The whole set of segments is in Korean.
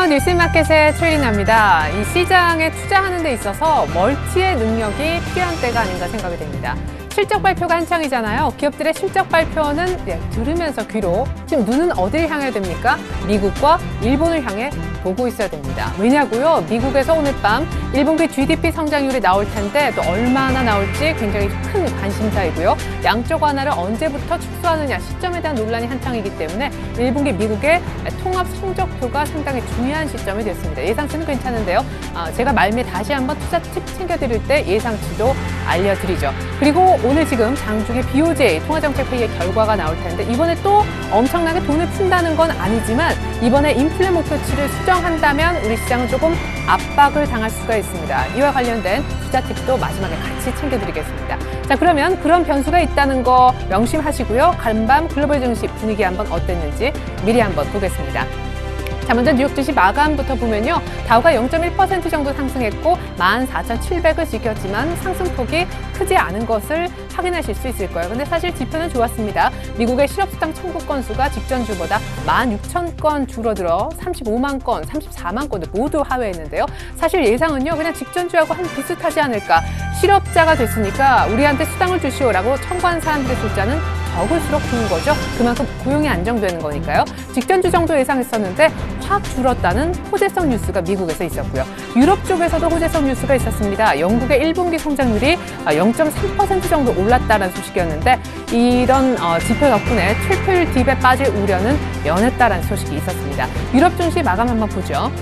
뉴스마켓의 최리나입니다. 이 시장에 투자하는 데 있어서 멀티의 능력이 필요한 때가 아닌가 생각이 됩니다. 실적 발표가 한창이잖아요. 기업들의 실적 발표는 들으면서 귀로, 지금 눈은 어딜 향해야 됩니까? 미국과 일본을 향해 보고 있어야 됩니다. 왜냐고요? 미국에서 오늘 밤 1분기 GDP 성장률이 나올 텐데 또 얼마나 나올지 굉장히 큰 관심사이고요. 양적 완화를 언제부터 축소하느냐 시점에 대한 논란이 한창이기 때문에 1분기 미국의 통합 성적표가 상당히 중요한 시점이 됐습니다. 예상치는 괜찮은데요. 제가 말미에 다시 한번 투자 팁 챙겨드릴 때 예상치도 알려드리죠. 그리고 오늘 지금 장중에 BOJ 통화정책회의의 결과가 나올 텐데 이번에 또 엄청나게 돈을 푼다는 건 아니지만 이번에 인플레 목표치를 수정한다면 우리 시장은 조금 압박을 당할 수가 있습니다. 이와 관련된 투자 팁도 마지막에 같이 챙겨드리겠습니다. 자, 그러면 그런 변수가 있다는 거 명심하시고요. 간밤 글로벌 증시 분위기 한번 어땠는지 미리 한번 보겠습니다. 자, 먼저 뉴욕 증시 마감부터 보면요. 다우가 0.1% 정도 상승했고 14,700을 지켰지만 상승폭이 크지 않은 것을 확인하실 수 있을 거예요. 근데 사실 지표는 좋았습니다. 미국의 실업수당 청구 건수가 직전 주보다 16,000건 줄어들어 35만 건, 34만 건도 모두 하회했는데요. 사실 예상은요. 그냥 직전 주하고 한 비슷하지 않을까. 실업자가 됐으니까 우리한테 수당을 주시오라고 청구한 사람들의 숫자는 적을수록 좋은 거죠. 그만큼 고용이 안정되는 거니까요. 직전주 정도 예상했었는데 확 줄었다는 호재성 뉴스가 미국에서 있었고요. 유럽 쪽에서도 호재성 뉴스가 있었습니다. 영국의 1분기 성장률이 0.3% 정도 올랐다는 소식이었는데 이런 지표 덕분에 트리플 딥에 빠질 우려는 면했다는 소식이 있었습니다. 유럽 증시 마감 한번 보죠.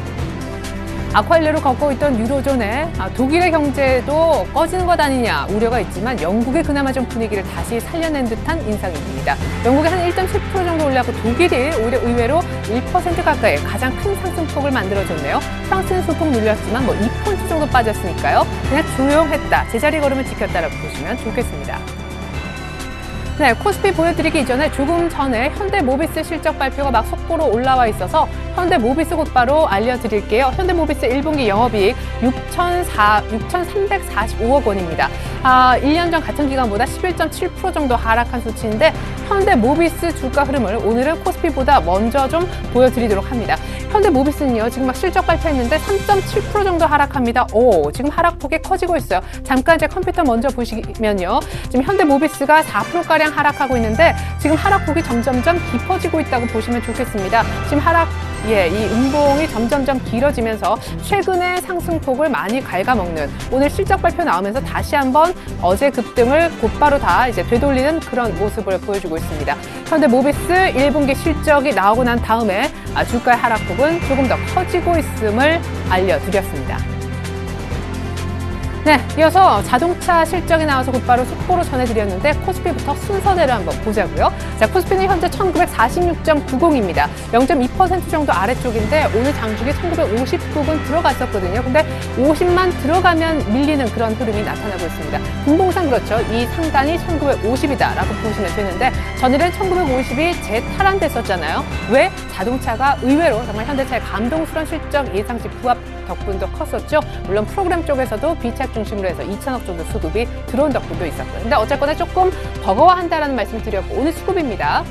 악화일레로 걷고 있던 유로존에 독일의 경제도 꺼지는 것 아니냐 우려가 있지만 영국이 그나마 좀 분위기를 다시 살려낸 듯한 인상입니다. 영국이 한 1.7% 정도 올랐고 독일이 오히려 의외로 1% 가까이 가장 큰 상승폭을 만들어줬네요. 프랑스는 소폭 눌렸지만 2% 정도 빠졌으니까요. 그냥 조용했다, 제자리 걸음을 지켰다라고 보시면 좋겠습니다. 네, 코스피 보여드리기 이전에 조금 전에 현대모비스 실적 발표가 막 속보로 올라와 있어서 현대모비스 곧바로 알려드릴게요. 현대모비스 1분기 영업이익 6,345억 원입니다. 1년 전 같은 기간보다 11.7% 정도 하락한 수치인데 현대모비스 주가 흐름을 오늘은 코스피보다 먼저 좀 보여드리도록 합니다. 현대모비스는요, 지금 막 실적 발표했는데 3.7% 정도 하락합니다. 지금 하락폭이 커지고 있어요. 잠깐 제 컴퓨터 먼저 보시면요. 지금 현대모비스가 4%가량 하락하고 있는데 지금 하락폭이 점점점 깊어지고 있다고 보시면 좋겠습니다. 지금 이 음봉이 점점점 길어지면서 최근의 상승폭을 많이 갉아먹는 오늘 실적 발표 나오면서 다시 한번 어제 급등을 곧바로 다 이제 되돌리는 그런 모습을 보여주고 있습니다. 현대모비스 1분기 실적이 나오고 난 다음에 주가의 하락폭은 조금 더 커지고 있음을 알려드렸습니다. 네, 이어서 자동차 실적이 나와서 곧바로 속보로 전해드렸는데 코스피부터 순서대로 한번 보자고요. 자, 코스피는 현재 1946.90입니다. 0.2% 정도 아래쪽인데 오늘 장중에 1950부근 들어갔었거든요. 근데 50만 들어가면 밀리는 그런 흐름이 나타나고 있습니다. 분봉상 그렇죠. 이 상단이 1950이다라고 보시면 되는데 전일은 1950이 재탈환됐었잖아요. 왜? 자동차가 의외로 정말 현대차의 감동스러운 실적 예상치 부합 덕분도 컸었죠. 물론 프로그램 쪽에서도 비착 중심으로 해서 2천억 정도 수급이 들어온 덕분도 있었고요. 근데 어쨌거나 조금 버거워한다라는 말씀 드렸고 오늘 수급입니다.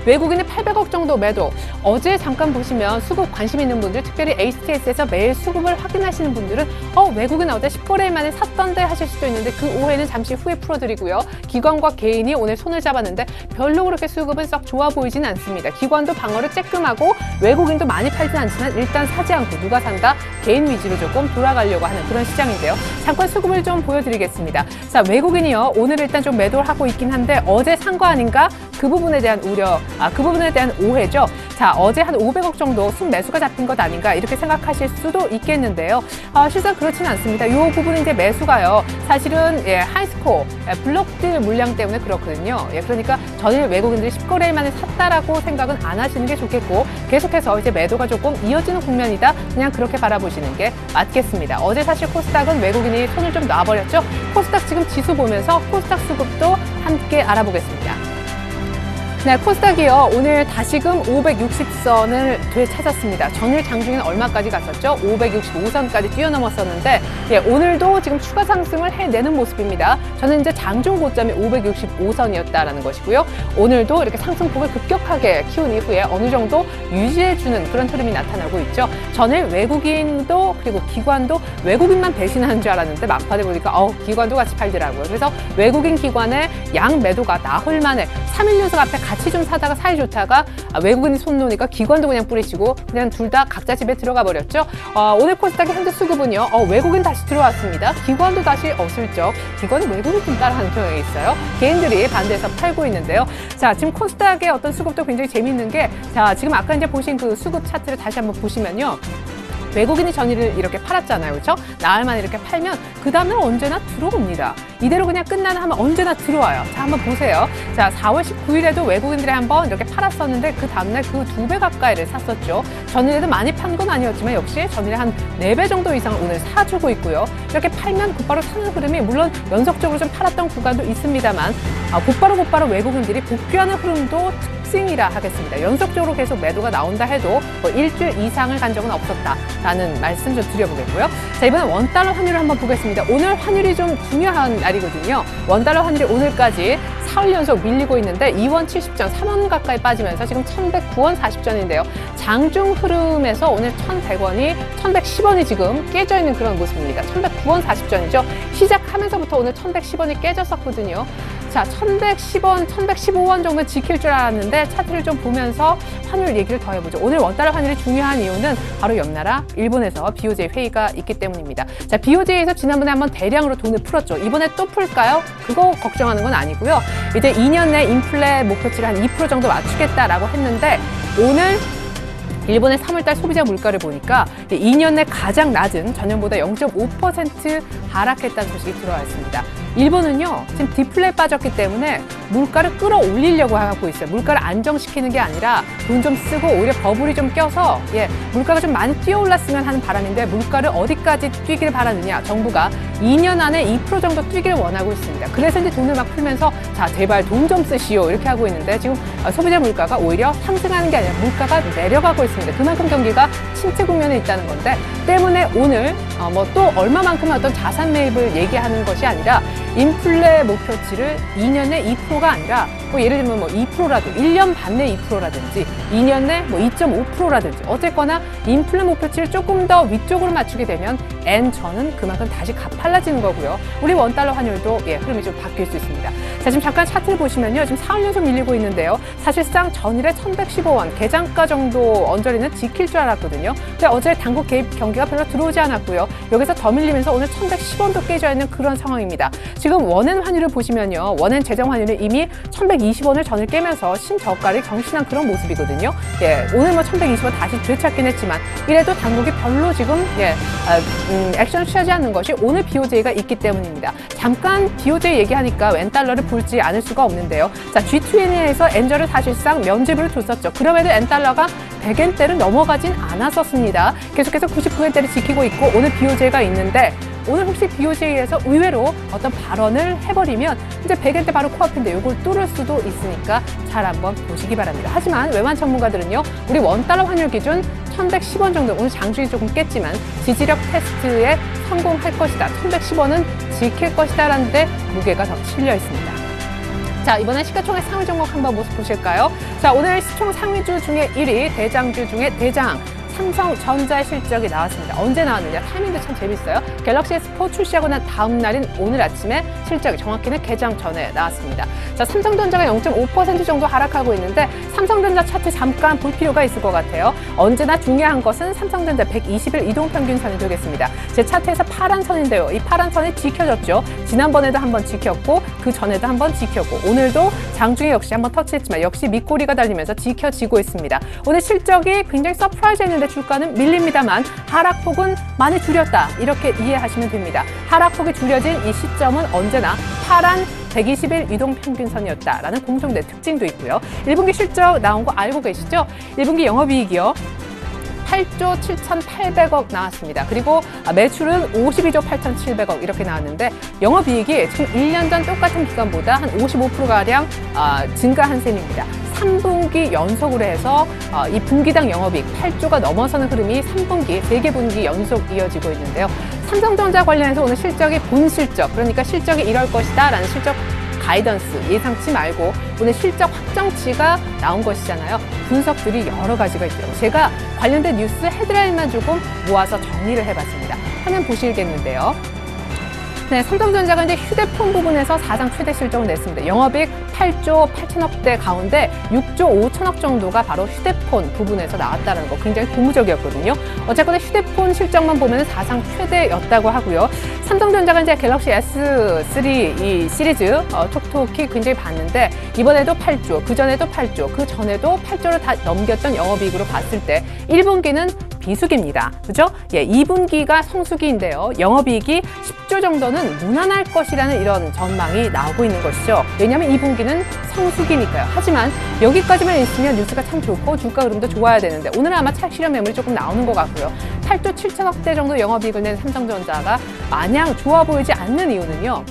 외국인이 800억 정도 매도. 어제 잠깐 보시면 수급 관심 있는 분들, 특별히 HTS에서 매일 수급을 확인하시는 분들은 외국인 어제 10거래일 만에 샀던데 하실 수도 있는데 그 오해는 잠시 후에 풀어드리고요. 기관과 개인이 오늘 손을 잡았는데 별로 그렇게 수급은 썩 좋아 보이진 않습니다. 기관도 방어를 쬐끔하고 외국인도 많이 팔진 않지만 일단 사지 않고 누가 산다? 개인 위주로 조금 돌아가려고 하는 그런 시장인데요. 잠깐 수급을 좀 보여드리겠습니다. 자, 외국인이요. 오늘 일단 좀 매도를 하고 있긴 한데 어제 산 거 아닌가? 그 부분에 대한 우려, 그 부분에 대한 오해죠. 자, 어제 한 500억 정도 순매수가 잡힌 것 아닌가 이렇게 생각하실 수도 있겠는데요. 실상 그렇지는 않습니다. 이 부분은 이제 매수가요. 사실은 하이스코어, 블록딜 물량 때문에 그렇거든요. 그러니까 전일 외국인들이 10거래일 만에 샀다라고 생각은 안 하시는 게 좋겠고 계속해서 이제 매도가 조금 이어지는 국면이다. 그냥 그렇게 바라보시는 게 맞겠습니다. 어제 사실 코스닥은 외국인이 손을 좀 놔버렸죠. 코스닥 지금 지수 보면서 코스닥 수급도 함께 알아보겠습니다. 네, 코스닥이요. 오늘 다시금 560선을 되찾았습니다. 전일 장중에는 얼마까지 갔었죠? 565선까지 뛰어넘었었는데, 예, 오늘도 지금 추가 상승을 해내는 모습입니다. 저는 이제 장중 고점이 565선이었다라는 것이고요. 오늘도 이렇게 상승폭을 급격하게 키운 이후에 어느 정도 유지해주는 그런 흐름이 나타나고 있죠. 전일 외국인도 그리고 기관도 외국인만 배신하는 줄 알았는데 막판에 보니까 기관도 같이 팔더라고요. 그래서 외국인 기관의 양 매도가 나흘 만에 3일 연속 앞에 같이 좀 사다가 사이 좋다가 외국인이 손 놓으니까 기관도 그냥 뿌리치고 그냥 둘 다 각자 집에 들어가 버렸죠. 오늘 코스닥의 현재 수급은요. 외국인 다시 들어왔습니다. 기관도 다시 어슬쩍. 기관은 외국인 좀 따라하는 경향이 있어요. 개인들이 반대해서 팔고 있는데요. 자, 지금 코스닥의 어떤 수급도 굉장히 재밌는 게, 자, 지금 아까 이제 보신 그 수급 차트를 다시 한번 보시면요. 외국인이 전일을 이렇게 팔았잖아요. 그렇죠? 나흘 만에 이렇게 팔면 그 다음날 언제나 들어옵니다. 이대로 그냥 끝나나 하면 언제나 들어와요. 자, 한번 보세요. 자, 4월 19일에도 외국인들이 한번 이렇게 팔았었는데 그 다음날 그 2배 가까이를 샀었죠. 전일에도 많이 판 건 아니었지만 역시 전일에 한 4배 정도 이상을 오늘 사주고 있고요. 이렇게 팔면 곧바로 사는 흐름이 물론 연속적으로 좀 팔았던 구간도 있습니다만 곧바로 외국인들이 복귀하는 흐름도 특징이라 하겠습니다. 연속적으로 계속 매도가 나온다 해도 뭐 일주일 이상을 간 적은 없었다라는 말씀 좀 드려보겠고요. 자, 이번엔 원달러 환율을 한번 보겠습니다. 오늘 환율이 좀 중요한 날이거든요. 원달러 환율이 오늘까지 4일 연속 밀리고 있는데 2원 70전, 3원 가까이 빠지면서 지금 1,109원 40전인데요. 장중 흐름에서 오늘 1,100원이 1,110원이 지금 깨져 있는 그런 모습입니다. 1,109원 40전이죠. 시작하면서부터 오늘 1,110원이 깨졌었거든요. 자, 1,110원, 1,115원 정도 지킬 줄 알았는데 차트를 좀 보면서 환율 얘기를 더 해보죠. 오늘 원달러 환율이 중요한 이유는 바로 옆나라 일본에서 BOJ 회의가 있기 때문입니다. 자, BOJ에서 지난번에 한번 대량으로 돈을 풀었죠. 이번에 또 풀까요? 그거 걱정하는 건 아니고요. 이제 2년 내 인플레 목표치를 한 2% 정도 맞추겠다라고 했는데 오늘 일본의 3월달 소비자 물가를 보니까 2년 내 가장 낮은 전년보다 0.5% 하락했다는 소식이 들어왔습니다. 일본은요, 지금 디플레에 빠졌기 때문에 물가를 끌어올리려고 하고 있어요. 물가를 안정시키는 게 아니라 돈 좀 쓰고 오히려 버블이 좀 껴서 물가가 좀 많이 뛰어올랐으면 하는 바람인데 물가를 어디까지 뛰기를 바라느냐. 정부가 2년 안에 2% 정도 뛰기를 원하고 있습니다. 그래서 이제 돈을 막 풀면서 자, 제발 돈 좀 쓰시오 이렇게 하고 있는데 지금 소비자 물가가 오히려 상승하는 게 아니라 물가가 내려가고 있습니다. 그만큼 경기가 침체 국면에 있다는 건데 때문에 오늘 또 얼마만큼의 어떤 자산 매입을 얘기하는 것이 아니라 인플레 목표치를 2년 내 2%가 아니라 예를 들면 2%라도 1년 반 내 2%라든지 2년 내 2.5%라든지 어쨌거나 인플레 목표치를 조금 더 위쪽으로 맞추게 되면 엔저는 그만큼 다시 가팔라지는 거고요. 우리 원달러 환율도 흐름이 좀 바뀔 수 있습니다. 자, 지금 잠깐 차트를 보시면요. 지금 4월 연속 밀리고 있는데요. 사실상 전일에 1,115원 계장가 정도 언저리는 지킬 줄 알았거든요. 근데 어제 당국 개입 경기가 별로 들어오지 않았고요. 여기서 더 밀리면서 오늘 1,110원도 깨져 있는 그런 상황입니다. 지금 원엔 환율을 보시면요. 원엔 재정 환율은 이미 1,120원을 전일 깨면서 신저가를 경신한 그런 모습이거든요. 오늘 1,120원 다시 되찾긴 했지만 이래도 당국이 별로 지금 액션을 취하지 않는 것이 오늘 BOJ가 있기 때문입니다. 잠깐 BOJ 얘기하니까 웬 달러를 볼지 않을 수가 없는데요. 자, G20에서 엔저를 사실상 면죄부를 줬었죠. 그럼에도 엔달러가 100엔대를 넘어가진 않았었습니다. 계속해서 99엔대를 지키고 있고 오늘 BOJ가 있는데 오늘 혹시 BOJ에서 의외로 어떤 발언을 해버리면 이제 100엔대 바로 코앞인데 이걸 뚫을 수도 있으니까 잘 한번 보시기 바랍니다. 하지만 외환 전문가들은요. 우리 원달러 환율 기준 1,110원 정도 오늘 장중이 조금 깼지만 지지력 테스트에 성공할 것이다. 1,110원은 지킬 것이다 라는 데 무게가 더 실려 있습니다. 자, 이번엔 시가총액 상위 종목 한번 모습 보실까요? 자, 오늘 시총 상위주 중에 1위, 대장주 중에 대장. 삼성전자 실적이 나왔습니다. 언제 나왔느냐? 타이밍도 참 재밌어요. 갤럭시 S4 출시하고 난 다음 날인 오늘 아침에 실적이 정확히는 개장 전에 나왔습니다. 자, 삼성전자가 0.5% 정도 하락하고 있는데 삼성전자 차트 잠깐 볼 필요가 있을 것 같아요. 언제나 중요한 것은 삼성전자 120일 이동평균선이 되겠습니다. 제 차트에서 파란 선인데요. 이 파란 선이 지켜졌죠. 지난번에도 한번 지켰고 그 전에도 한번 지켰고 오늘도 장중에 역시 한번 터치했지만 역시 밑꼬리가 달리면서 지켜지고 있습니다. 오늘 실적이 굉장히 서프라이즈했는데 주가는 밀립니다만 하락폭은 많이 줄였다 이렇게 이해하시면 됩니다. 하락폭이 줄여진 이 시점은 언제나 파란 120일 이동평균선이었다라는 공통된 특징도 있고요. 1분기 실적 나온 거 알고 계시죠? 1분기 영업이익이요. 8조 7,800억 나왔습니다. 그리고 매출은 52조 8,700억 이렇게 나왔는데 영업이익이 지금 1년 전 똑같은 기간보다 한 55%가량 증가한 셈입니다. 3분기 연속으로 해서 이 분기당 영업이익 8조가 넘어서는 흐름이 3분기, 3개 분기 연속 이어지고 있는데요. 삼성전자 관련해서 오늘 실적이 본 실적, 그러니까 실적이 이럴 것이다 라는 실적 가이던스, 예상치 말고 오늘 실적 확정치가 나온 것이잖아요. 분석들이 여러 가지가 있더라고요. 제가 관련된 뉴스 헤드라인만 조금 모아서 정리를 해봤습니다. 화면 보시겠는데요. 네, 삼성전자가 이제 휴대폰 부분에서 사상 최대 실적을 냈습니다. 영업이익 8조 8천억대 가운데 6조 5천억 정도가 바로 휴대폰 부분에서 나왔다는 거 굉장히 고무적이었거든요. 어쨌거나 휴대폰 실적만 보면 사상 최대였다고 하고요. 삼성전자가 이제 갤럭시 S3 이 시리즈 톡톡히 굉장히 봤는데 이번에도 8조, 그 전에도 8조, 그 전에도 8조를 다 넘겼던 영업이익으로 봤을 때 1분기는 비수기입니다. 그죠? 예, 2분기가 성수기인데요. 영업이익이 10조 정도는 무난할 것이라는 이런 전망이 나오고 있는 것이죠. 왜냐하면 2분기는 성수기니까요. 하지만 여기까지만 있으면 뉴스가 참 좋고 주가 흐름도 좋아야 되는데 오늘은 아마 차익실현 매물이 조금 나오는 것 같고요. 8조 7천억대 정도 영업이익을 낸 삼성전자가 마냥 좋아 보이지 않는 이유는요.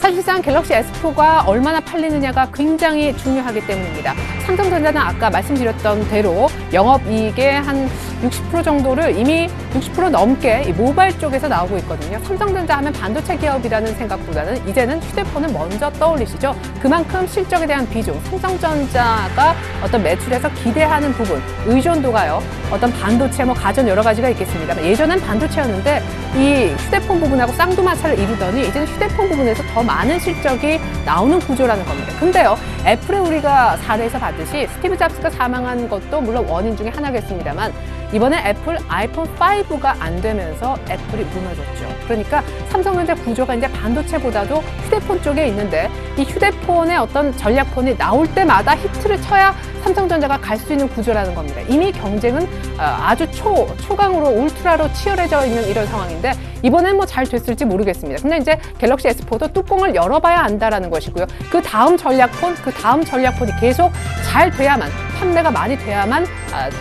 사실상 갤럭시 S4가 얼마나 팔리느냐가 굉장히 중요하기 때문입니다. 삼성전자는 아까 말씀드렸던 대로 영업이익의 한 60% 정도를 이미 60% 넘게 이 모바일 쪽에서 나오고 있거든요. 삼성전자 하면 반도체 기업이라는 생각보다는 이제는 휴대폰을 먼저 떠올리시죠. 그만큼 실적에 대한 비중, 삼성전자가 어떤 매출에서 기대하는 부분, 의존도가요. 어떤 반도체, 가전 여러 가지가 있겠습니다만 예전엔 반도체였는데 이 휴대폰 부분하고 쌍두마차를 이루더니 이제는 휴대폰 부분에서 더 많은 실적이 나오는 구조라는 겁니다. 근데요, 애플에 우리가 사례에서 봤듯이 스티브 잡스가 사망한 것도 물론 원인 중에 하나겠습니다만 이번에 애플 아이폰 5가 안 되면서 애플이 무너졌죠. 그러니까 삼성전자 구조가 이제 반도체보다도 휴대폰 쪽에 있는데 이 휴대폰의 어떤 전략폰이 나올 때마다 히트를 쳐야 삼성전자가 갈 수 있는 구조라는 겁니다. 이미 경쟁은 아주 초강으로 울트라로 치열해져 있는 이런 상황인데 이번엔 잘 됐을지 모르겠습니다. 근데 이제 갤럭시 S4도 뚜껑을 열어봐야 안다라는 것이고요. 그 다음 전략폰이 계속 잘 돼야만, 판매가 많이 돼야만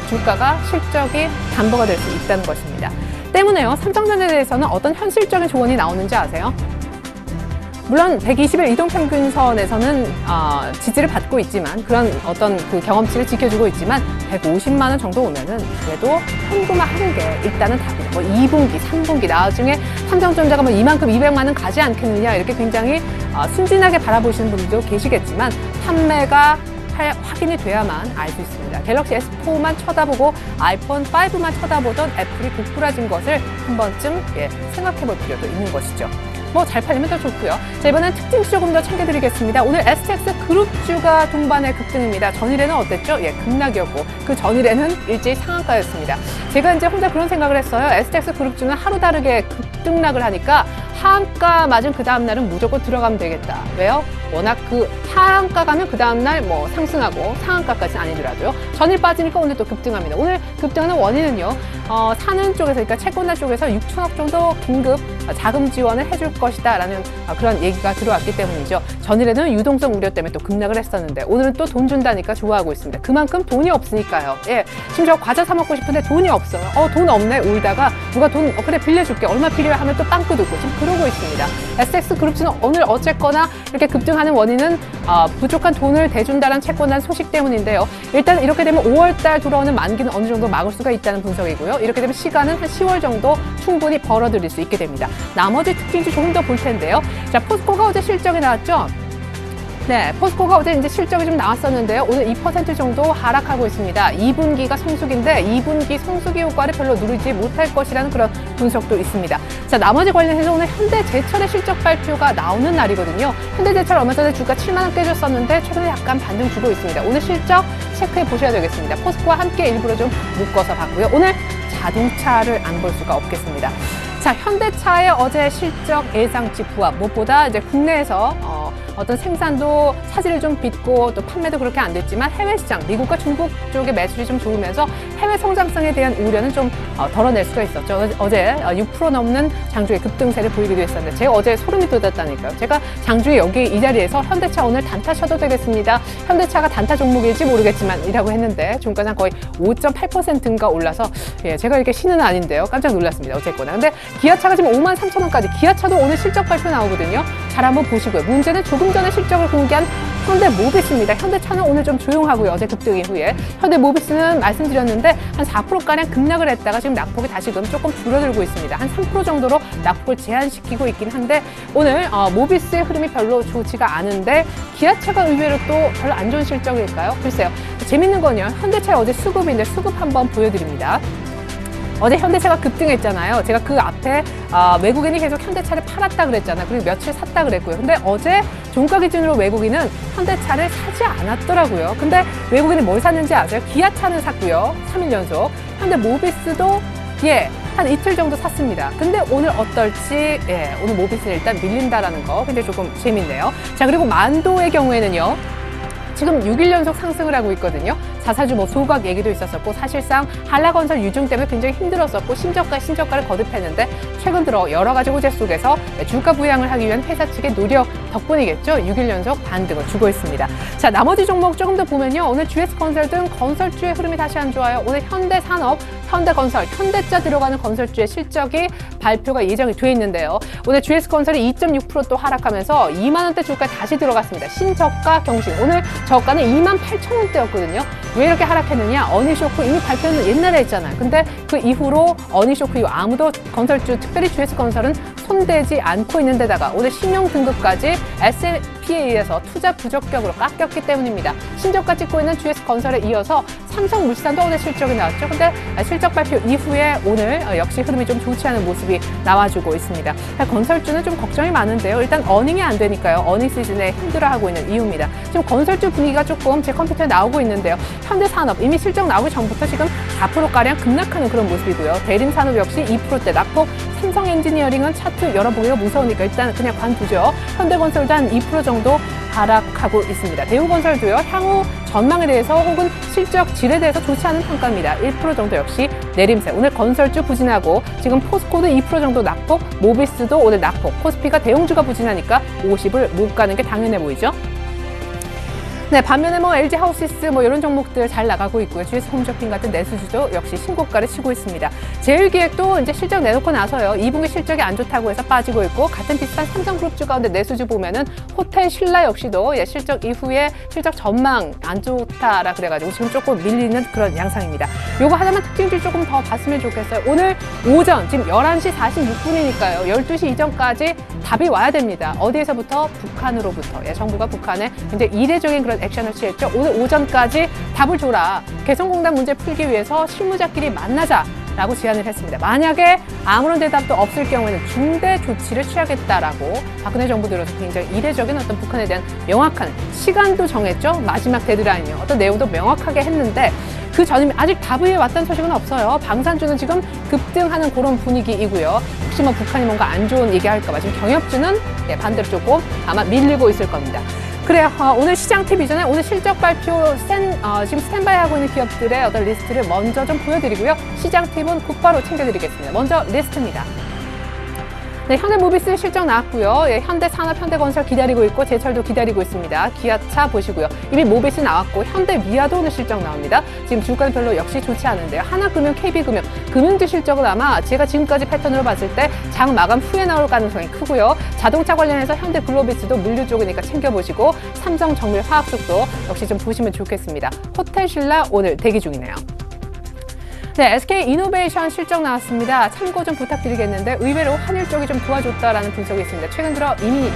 주가가 실적이 담보가 될 수 있다는 것입니다. 때문에요. 삼성전자에 대해서는 어떤 현실적인 조언이 나오는지 아세요? 물론 120일 이동평균선에서는 지지를 받고 있지만 그런 어떤 그 경험치를 지켜주고 있지만 150만 원 정도 오면은 그래도 현금화 하는 게 일단은 답이다. 2분기, 3분기 나중에 삼성전자가 이만큼 200만 원 가지 않겠느냐 이렇게 굉장히 순진하게 바라보시는 분들도 계시겠지만 판매가 확인이 돼야만 알 수 있습니다. 갤럭시 S4만 쳐다보고 아이폰 5만 쳐다보던 애플이 고꾸라진 것을 한 번쯤 생각해 볼 필요도 있는 것이죠. 잘 팔리면 더 좋고요. 자, 이번엔 특징주 조금 더 챙겨드리겠습니다. 오늘 STX 그룹주가 동반의 급등입니다. 전일에는 어땠죠? 급락이었고 그 전일에는 일제히 상한가였습니다. 제가 이제 혼자 그런 생각을 했어요. STX 그룹주는 하루 다르게 급등락을 하니까 하한가 맞은 그 다음날은 무조건 들어가면 되겠다. 왜요? 워낙 그 하한가 가면 그 다음날 상승하고 상한가까지는 아니더라도요. 전일 빠지니까 오늘 또 급등합니다. 오늘 급등하는 원인은요. 사는 쪽에서, 그러니까 채권단 쪽에서 6천억 정도 긴급 자금 지원을 해줄 것이다 라는 그런 얘기가 들어왔기 때문이죠. 전일에는 유동성 우려 때문에 또 급락을 했었는데 오늘은 또 돈 준다니까 좋아하고 있습니다. 그만큼 돈이 없으니까요. 심지어 과자 사 먹고 싶은데 돈이 없어요. 돈 없네 울다가 누가 돈 그래 빌려줄게 얼마 필요해 하면 또 빵꾸 듣고 지금 그러고 있습니다. SX 그룹주는 오늘 어쨌거나 이렇게 급등하는 원인은 부족한 돈을 대준다는 채권단 소식 때문인데요. 일단 이렇게 되면 5월달 돌아오는 만기는 어느 정도 막을 수가 있다는 분석이고요. 이렇게 되면 시간은 한 10월 정도 충분히 벌어들일 수 있게 됩니다. 나머지 특징주 조금 더 볼 텐데요. 자, 포스코가 어제 실적이 나왔죠? 네, 포스코가 어제 이제 실적이 좀 나왔었는데요. 오늘 2% 정도 하락하고 있습니다. 2분기가 성수기인데 2분기 성수기 효과를 별로 누리지 못할 것이라는 그런 분석도 있습니다. 자, 나머지 관련해서 오늘 현대제철의 실적 발표가 나오는 날이거든요. 현대제철 얼마 전에 주가 7만 원 깨졌었는데 최근에 약간 반등 주고 있습니다. 오늘 실적 체크해 보셔야 되겠습니다. 포스코와 함께 일부러 좀 묶어서 봤고요. 오늘 자동차를 안 볼 수가 없겠습니다. 자, 현대차의 어제 실적 예상치 부합. 무엇보다 이제 국내에서 어떤 생산도 차질을 좀 빚고 또 판매도 그렇게 안 됐지만 해외 시장, 미국과 중국 쪽의 매출이 좀 좋으면서 해외 성장성에 대한 우려는 좀 덜어낼 수가 있었죠. 어제 6% 넘는 장중에 급등세를 보이기도 했었는데 제가 어제 소름이 돋았다니까요. 제가 장중에 여기 이 자리에서 현대차 오늘 단타 쳐도 되겠습니다. 현대차가 단타 종목일지 모르겠지만 이라고 했는데 종가는 거의 5.8%인가 올라서 제가 이렇게 신은 아닌데요. 깜짝 놀랐습니다. 어쨌거나. 근데 기아차가 지금 53,000원까지 기아차도 오늘 실적 발표 나오거든요. 잘 한번 보시고요. 문제는 조금 전에 실적을 공개한 현대모비스입니다. 현대차는 오늘 좀 조용하고요. 어제 급등 이후에. 현대모비스는 말씀드렸는데 한 4%가량 급락을 했다가 지금 낙폭이 다시금 조금 줄어들고 있습니다. 한 3% 정도로 낙폭을 제한시키고 있긴 한데 오늘 모비스의 흐름이 별로 좋지가 않은데 기아차가 의외로 또 별로 안 좋은 실적일까요? 글쎄요. 재밌는 건요. 현대차의 어제 수급인데 수급 한번 보여드립니다. 어제 현대차가 급등했잖아요. 제가 그 앞에 외국인이 계속 현대차를 팔았다 그랬잖아요. 그리고 며칠 샀다 그랬고요. 근데 어제 종가 기준으로 외국인은 현대차를 사지 않았더라고요. 근데 외국인이 뭘 샀는지 아세요? 기아차는 샀고요. 3일 연속. 현대모비스도 한 이틀 정도 샀습니다. 근데 오늘 어떨지, 오늘 모비스는 일단 밀린다라는 거 굉장히 조금 재밌네요. 자, 그리고 만도의 경우에는요. 지금 6일 연속 상승을 하고 있거든요. 자사주 소각 얘기도 있었었고 사실상 한라건설 유증 때문에 굉장히 힘들었었고 신저가를 거듭했는데 최근 들어 여러 가지 호재 속에서 주가 부양을 하기 위한 회사 측의 노력 덕분이겠죠. 6일 연속 반등을 주고 있습니다. 자, 나머지 종목 조금 더 보면요. 오늘 GS건설 등 건설주의 흐름이 다시 안 좋아요. 오늘 현대산업, 현대건설, 현대자 들어가는 건설주의 실적이 발표가 예정이 돼 있는데요. 오늘 GS건설이 2.6% 또 하락하면서 2만 원대 주가에 다시 들어갔습니다. 신저가 경신. 오늘 저가는 28,000원대였거든요. 왜 이렇게 하락했느냐? 어닝쇼크 이미 발표는 옛날에 했잖아요. 근데 그 이후로 어닝쇼크 이후 아무도 건설주, 특별히 GS건설은 손대지 않고 있는 데다가 오늘 신용 등급까지 S&P에 의해서 투자 부적격으로 깎였기 때문입니다. 신저가 찍고 있는 GS건설에 이어서 삼성물산도 오늘 실적이 나왔죠. 근데 실적 발표 이후에 오늘 역시 흐름이 좀 좋지 않은 모습이 나와주고 있습니다. 건설주는 좀 걱정이 많은데요. 일단 어닝이 안 되니까요. 어닝 시즌에 힘들어하고 있는 이유입니다. 지금 건설주 분위기가 조금 제 컴퓨터에 나오고 있는데요. 현대산업 이미 실적 나오기 전부터 지금 4%가량 급락하는 그런 모습이고요. 대림산업 역시 2%대 낙폭, 삼성엔지니어링은 차트 열어보기가 무서우니까 일단 그냥 관두죠. 현대건설도 한 2% 정도 하락하고 있습니다. 대우건설도요. 향후 전망에 대해서 혹은 실적 질에 대해서 좋지 않은 평가입니다. 1% 정도 역시 내림세. 오늘 건설주 부진하고 지금 포스코도 2% 정도 낙폭, 모비스도 오늘 낙폭, 코스피가 대형주가 부진하니까 50을 못 가는 게 당연해 보이죠. 네, 반면에 LG 하우시스 이런 종목들 잘 나가고 있고요. GS 홈쇼핑 같은 내수주도 역시 신고가를 치고 있습니다. 제일기획도 이제 실적 내놓고 나서요. 2분기 실적이 안 좋다고 해서 빠지고 있고 같은 비슷한 삼성그룹주 가운데 내수주 보면은 호텔 신라 역시도 실적 이후에 실적 전망 안 좋다라 그래가지고 지금 조금 밀리는 그런 양상입니다. 요거 하나만 특징들 조금 더 봤으면 좋겠어요. 오늘 오전 지금 11시 46분이니까요. 12시 이전까지 답이 와야 됩니다. 어디에서부터? 북한으로부터. 정부가 북한에 굉장히 이례적인 그런 액션을 취했죠. 오늘 오전까지 답을 줘라. 개성공단 문제 풀기 위해서 실무자끼리 만나자라고 제안을 했습니다. 만약에 아무런 대답도 없을 경우에는 중대 조치를 취하겠다라고 박근혜 정부 들어서 굉장히 이례적인 어떤 북한에 대한 명확한 시간도 정했죠. 마지막 데드라인이요. 어떤 내용도 명확하게 했는데 그 전이면 아직 답이 왔다는 소식은 없어요. 방산주는 지금 급등하는 그런 분위기이고요. 혹시 북한이 뭔가 안 좋은 얘기할까 봐 지금 경협주는 반대로 조금 아마 밀리고 있을 겁니다. 그래요. 오늘 시장 팁 이전에 오늘 실적 발표 지금 스탠바이 하고 있는 기업들의 어떤 리스트를 먼저 좀 보여드리고요. 시장 팁은 곧바로 챙겨드리겠습니다. 먼저 리스트입니다. 네, 현대모비스 실적 나왔고요. 현대산업, 현대건설 기다리고 있고 제철도 기다리고 있습니다. 기아차 보시고요. 이미 모비스 나왔고 현대미아도 오늘 실적 나옵니다. 지금 주가는 별로 역시 좋지 않은데요. 하나금융, KB금융, 금융주 실적은 아마 제가 지금까지 패턴으로 봤을 때 장 마감 후에 나올 가능성이 크고요. 자동차 관련해서 현대글로비스도 물류 쪽이니까 챙겨보시고 삼성정밀화학쪽도 역시 좀 보시면 좋겠습니다. 호텔신라 오늘 대기 중이네요. 네, SK이노베이션 실적 나왔습니다. 참고 좀 부탁드리겠는데 의외로 한일 쪽이 좀 도와줬다라는 분석이 있습니다. 최근 들어 이미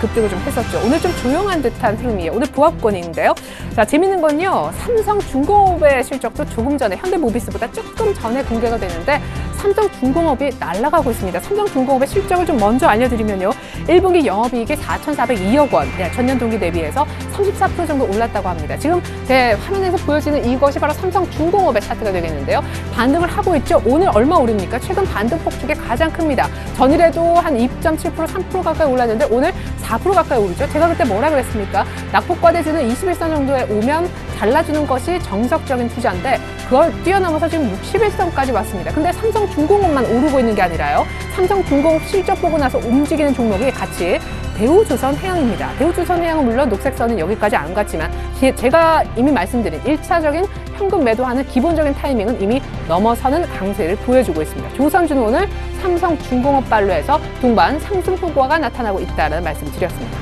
급등을 좀 했었죠. 오늘 좀 조용한 듯한 흐름이에요. 오늘 보합권인데요. 자, 재밌는 건요. 삼성중공업의 실적도 조금 전에 현대모비스보다 조금 전에 공개가 되는데 삼성중공업이 날아가고 있습니다. 삼성중공업의 실적을 좀 먼저 알려드리면요. 1분기 영업이익이 4,402억 원, 전년 동기 대비해서 34% 정도 올랐다고 합니다. 지금 제 화면에서 보여지는 이것이 바로 삼성중공업의 차트가 되겠는데요. 반등을 하고 있죠. 오늘 얼마 오릅니까? 최근 반등 폭축이 가장 큽니다. 전일에도 한 2.7%, 3% 가까이 올랐는데 오늘 4% 가까이 오르죠. 제가 그때 뭐라 그랬습니까? 낙폭과대주는 21선 정도에 오면 잘라주는 것이 정석적인 투자인데 그걸 뛰어넘어서 지금 61선까지 왔습니다. 근데 삼성중공업만 오르고 있는 게 아니라요. 삼성중공업 실적 보고 나서 움직이는 종목이 같이 대우조선해양입니다. 대우조선해양은 물론 녹색선은 여기까지 안 갔지만 제가 이미 말씀드린 1차적인 현금 매도하는 기본적인 타이밍은 이미 넘어서는 강세를 보여주고 있습니다. 조선주는 오늘 삼성중공업 발로 해서 동반 상승 효과가 나타나고 있다는 말씀 드렸습니다.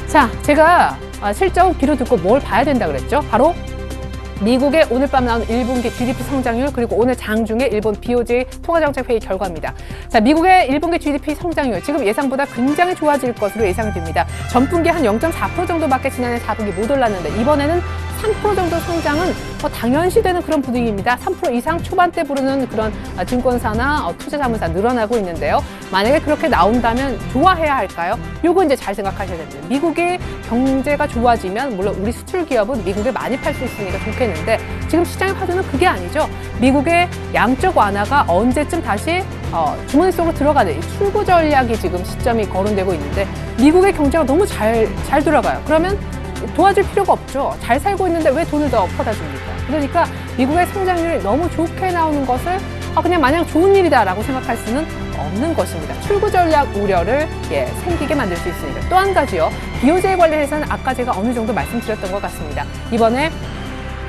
자, 제가 실적 귀로 듣고 뭘 봐야 된다 그랬죠? 바로 미국의 오늘 밤 나온 1분기 GDP 성장률 그리고 오늘 장중에 일본 BOJ 통화정책회의 결과입니다. 자, 미국의 1분기 GDP 성장률 지금 예상보다 굉장히 좋아질 것으로 예상이 됩니다. 전분기 한 0.4% 정도밖에 지난해 4분기 못 올랐는데 이번에는 3% 정도 성장은 당연시되는 그런 분위기입니다. 3% 이상 초반대 부르는 그런 증권사나 투자자문사 늘어나고 있는데요. 만약에 그렇게 나온다면 좋아해야 할까요? 요거 이제 잘 생각하셔야 됩니다. 미국의 경제가 좋아지면 물론 우리 수출 기업은 미국에 많이 팔 수 있으니까 좋겠는데 지금 시장의 화두는 그게 아니죠. 미국의 양적 완화가 언제쯤 다시 주머니 속으로 들어가는 이 출구 전략이 지금 시점이 거론되고 있는데 미국의 경제가 너무 잘 돌아가요. 그러면 도와줄 필요가 없죠. 잘 살고 있는데 왜 돈을 더 퍼다 줍니까? 그러니까 미국의 성장률이 너무 좋게 나오는 것을 그냥 마냥 좋은 일이다라고 생각할 수는 없는 것입니다. 출구 전략 우려를 생기게 만들 수 있으니까. 또 한 가지요. BOJ 관련해서는 아까 제가 어느 정도 말씀드렸던 것 같습니다. 이번에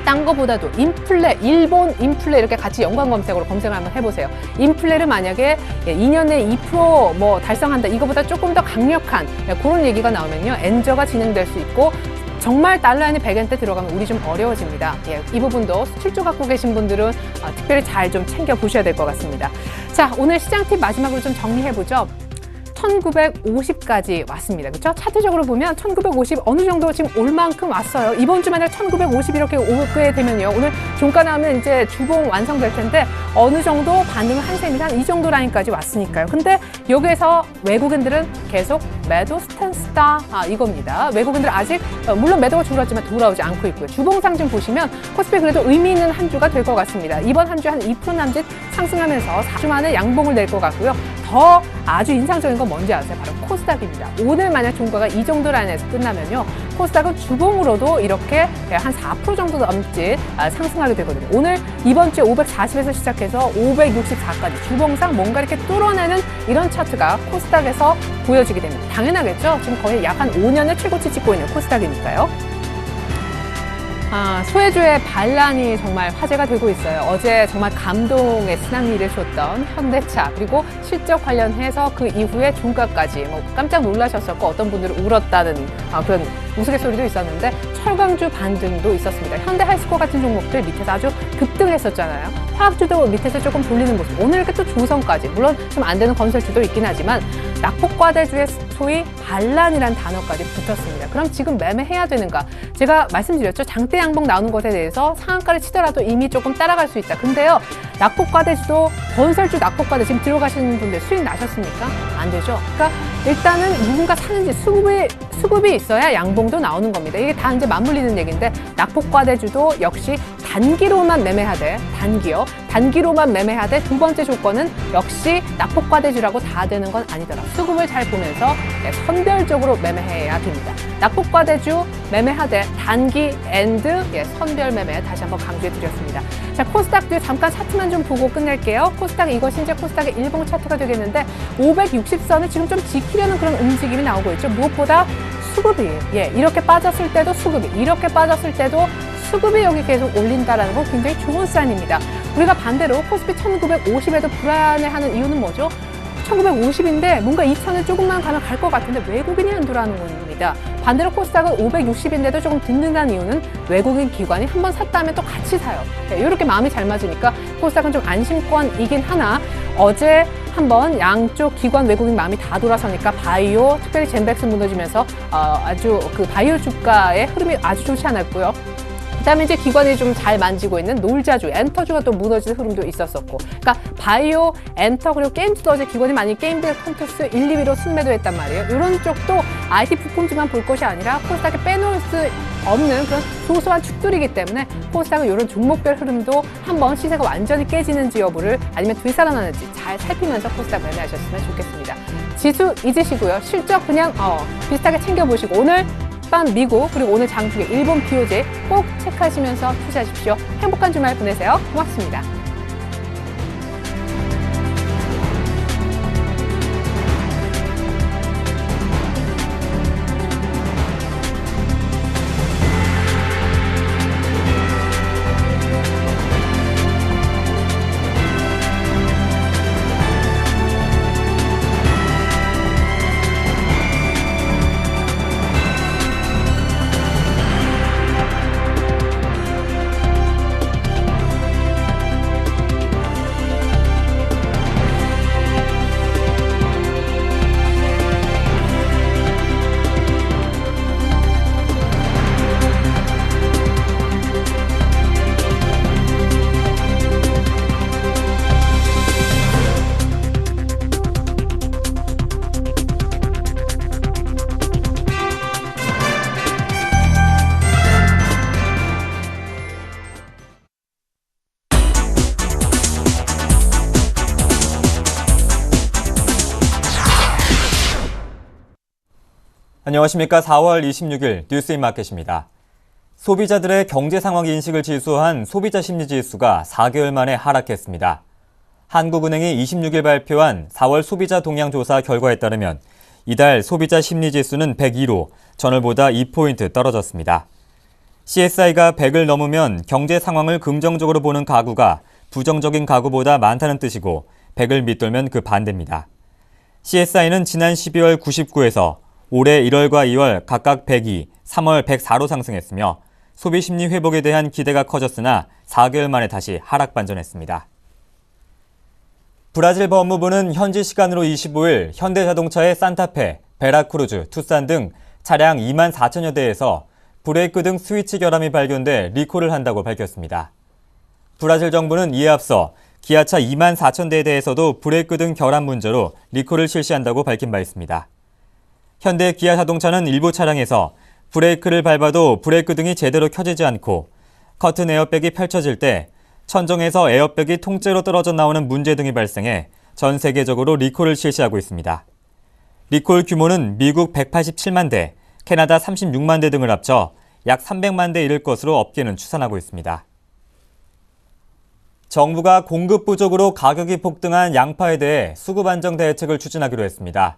딴 거보다도 인플레, 일본 인플레 이렇게 같이 연관 검색으로 검색을 한번 해보세요. 인플레를 만약에 2년 내에 2% 달성한다. 이거보다 조금 더 강력한 그런 얘기가 나오면요. 엔저가 진행될 수 있고 정말 달러엔이 100엔대 들어가면 우리 좀 어려워집니다. 이 부분도 수출주 갖고 계신 분들은 특별히 잘 좀 챙겨보셔야 될 것 같습니다. 자, 오늘 시장 팁 마지막으로 좀 정리해보죠. 1950까지 왔습니다. 그렇죠? 차트적으로 보면 1950 어느 정도 지금 올 만큼 왔어요. 이번 주 만에 1950 이렇게 오게 되면요. 오늘 종가 나오면 이제 주봉 완성될 텐데 어느 정도 반응을 한 셈이다. 한 이 정도 라인까지 왔으니까요. 근데 여기에서 외국인들은 계속 매도 스탠스다. 이겁니다. 외국인들 아직 물론 매도가 줄었지만 돌아오지 않고 있고요. 주봉 상승 보시면 코스피 그래도 의미 있는 한 주가 될 것 같습니다. 이번 한 주 한 2% 남짓 상승하면서 4주 만에 양봉을 낼 것 같고요. 더 아주 인상적인 건 뭔지 아세요? 바로 코스닥입니다. 오늘 만약 종가가 이 정도 라인에서 끝나면요. 코스닥은 주봉으로도 이렇게 한 4% 정도 넘짓 상승하게 되거든요. 오늘 이번 주에 540에서 시작해서 564까지 주봉상 뭔가 이렇게 뚫어내는 이런 차트가 코스닥에서 보여지게 됩니다. 당연하겠죠? 지금 거의 약 한 5년의 최고치 찍고 있는 코스닥이니까요. 소외주의 반란이 정말 화제가 되고 있어요. 어제 정말 감동의 쓰나미를 줬던 현대차 그리고 실적 관련해서 그 이후에 종가까지 깜짝 놀라셨었고 어떤 분들은 울었다는 그런 우스갯소리도 있었는데 철강주 반등도 있었습니다. 현대헬스코 같은 종목들 밑에서 아주 급등했었잖아요. 화학주도 밑에서 조금 돌리는 모습. 오늘 이렇게 또 조선까지 물론 좀 안 되는 건설주도 있긴 하지만 낙폭과대주의 소위 반란이란 단어까지 붙었습니다. 그럼 지금 매매해야 되는가? 제가 말씀드렸죠. 장대 양봉 나오는 것에 대해서 상한가를 치더라도 이미 조금 따라갈 수 있다. 근데요. 낙폭과대주도 건설주 낙폭과대 지금 들어가시는 분들 수익 나셨습니까? 안 되죠. 그러니까 일단은 누군가 사는지 수급이 있어야 양봉도 나오는 겁니다. 이게 다 이제 맞물리는 얘기인데 낙폭과대주도 역시 단기로만 매매하되 단기로만 매매하되 두 번째 조건은 역시 낙폭과대주라고 다 되는 건 아니더라. 수급을 잘 보면서 선별적으로 매매해야 됩니다. 낙폭과대주 매매하되 단기 앤드 선별 매매 다시 한번 강조해 드렸습니다. 자, 코스닥도 잠깐 차트만 좀 보고 끝낼게요. 코스닥 이것이 이제 코스닥의 일봉 차트가 되겠는데 560선을 지금 좀 지키려는 그런 움직임이 나오고 있죠. 무엇보다 수급이 이렇게 빠졌을 때도 수급이 이렇게 빠졌을 때도 수급이 여기 계속 올린다라는 건 굉장히 좋은 사인입니다. 우리가 반대로 코스피 1950에도 불안해하는 이유는 뭐죠? 1950인데 뭔가 2000을 조금만 가면 갈 것 같은데 외국인이 안 들어가는 겁니다. 반대로 코스닥은 560인데도 조금 든든한 이유는 외국인 기관이 한번 샀다 하면 또 같이 사요. 이렇게 마음이 잘 맞으니까 코스닥은 좀 안심권이긴 하나 어제 한번 양쪽 기관 외국인 마음이 다 돌아서니까 바이오, 특별히 젠백스 무너지면서 아주 그 바이오 주가의 흐름이 아주 좋지 않았고요. 그다음에 이제 기관이 좀 잘 만지고 있는 놀자주, 엔터주가 또 무너지는 흐름도 있었었고, 그러니까 바이오, 엔터 그리고 게임즈도 어제 기관이 많이 게임들 컴투스 1, 2위로 순매도했단 말이에요. 이런 쪽도 IT 부품주만 볼 것이 아니라 코스닥에 빼놓을 수 없는 그런 소소한 축들이기 때문에 코스닥은 이런 종목별 흐름도 한번 시세가 완전히 깨지는지 여부를 아니면 되살아나는지 잘 살피면서 코스닥 매매하셨으면 좋겠습니다. 지수 잊으시고요. 실적 그냥 비슷하게 챙겨보시고 오늘 밤 미국 그리고 오늘 장중에 일본 BOJ 꼭 체크하시면서 투자하십시오. 행복한 주말 보내세요. 고맙습니다. 안녕하십니까. 4월 26일 뉴스인마켓입니다. 소비자들의 경제 상황 인식을 지수한 소비자 심리지수가 4개월 만에 하락했습니다. 한국은행이 26일 발표한 4월 소비자 동향 조사 결과에 따르면 이달 소비자 심리지수는 102로 전월보다 2포인트 떨어졌습니다. CSI가 100을 넘으면 경제 상황을 긍정적으로 보는 가구가 부정적인 가구보다 많다는 뜻이고 100을 밑돌면 그 반대입니다. CSI는 지난 12월 99에서 올해 1월과 2월 각각 102, 3월 104로 상승했으며 소비 심리 회복에 대한 기대가 커졌으나 4개월 만에 다시 하락 반전했습니다. 브라질 법무부는 현지 시간으로 25일 현대자동차의 산타페, 베라크루즈, 투싼 등 차량 2만 4천여 대에서 브레이크 등 스위치 결함이 발견돼 리콜을 한다고 밝혔습니다. 브라질 정부는 이에 앞서 기아차 2만 4천 대에 대해서도 브레이크 등 결함 문제로 리콜을 실시한다고 밝힌 바 있습니다. 현대 기아 자동차는 일부 차량에서 브레이크를 밟아도 브레이크 등이 제대로 켜지지 않고 커튼 에어백이 펼쳐질 때 천정에서 에어백이 통째로 떨어져 나오는 문제 등이 발생해 전 세계적으로 리콜을 실시하고 있습니다. 리콜 규모는 미국 187만 대, 캐나다 36만 대 등을 합쳐 약 300만 대 이를 것으로 업계는 추산하고 있습니다. 정부가 공급 부족으로 가격이 폭등한 양파에 대해 수급 안정 대책을 추진하기로 했습니다.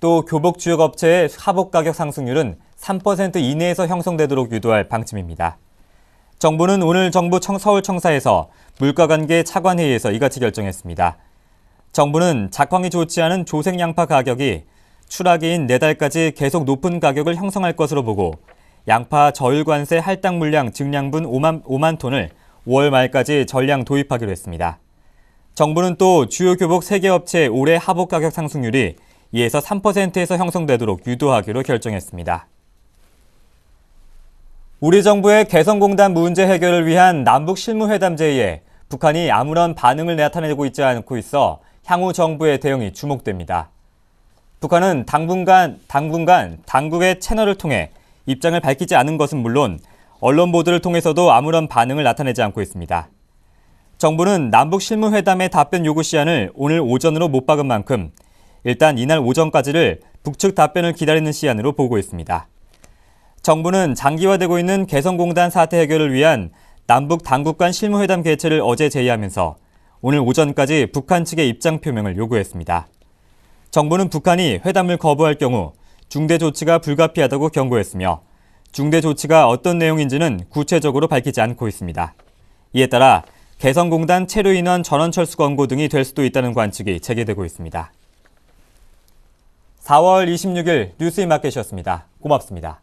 또 교복 주역 업체의 하복 가격 상승률은 3% 이내에서 형성되도록 유도할 방침입니다. 정부는 오늘 정부 서울청사에서 물가관계 차관회의에서 이같이 결정했습니다. 정부는 작황이 좋지 않은 조색 양파 가격이 추락기인 내달까지 계속 높은 가격을 형성할 것으로 보고 양파 저율관세 할당 물량 증량분 5만 톤을 5월 말까지 전량 도입하기로 했습니다. 정부는 또 주요 교복 3개 업체의 올해 하복 가격 상승률이 2에서 3%에서 형성되도록 유도하기로 결정했습니다. 우리 정부의 개성공단 문제 해결을 위한 남북 실무회담 제의에 북한이 아무런 반응을 나타내고 있지 않고 있어 향후 정부의 대응이 주목됩니다. 북한은 당분간 당국의 채널을 통해 입장을 밝히지 않은 것은 물론 언론 보도를 통해서도 아무런 반응을 나타내지 않고 있습니다. 정부는 남북 실무회담의 답변 요구 시한을 오늘 오전으로 못 박은 만큼 일단 이날 오전까지를 북측 답변을 기다리는 시한으로 보고 있습니다. 정부는 장기화되고 있는 개성공단 사태 해결을 위한 남북 당국 간 실무회담 개최를 어제 제의하면서 오늘 오전까지 북한 측의 입장 표명을 요구했습니다. 정부는 북한이 회담을 거부할 경우 중대 조치가 불가피하다고 경고했으며 중대 조치가 어떤 내용인지는 구체적으로 밝히지 않고 있습니다. 이에 따라 개성공단 체류 인원 전원 철수 권고 등이 될 수도 있다는 관측이 제기되고 있습니다. 4월 26일 뉴스인마켓이었습니다. 고맙습니다.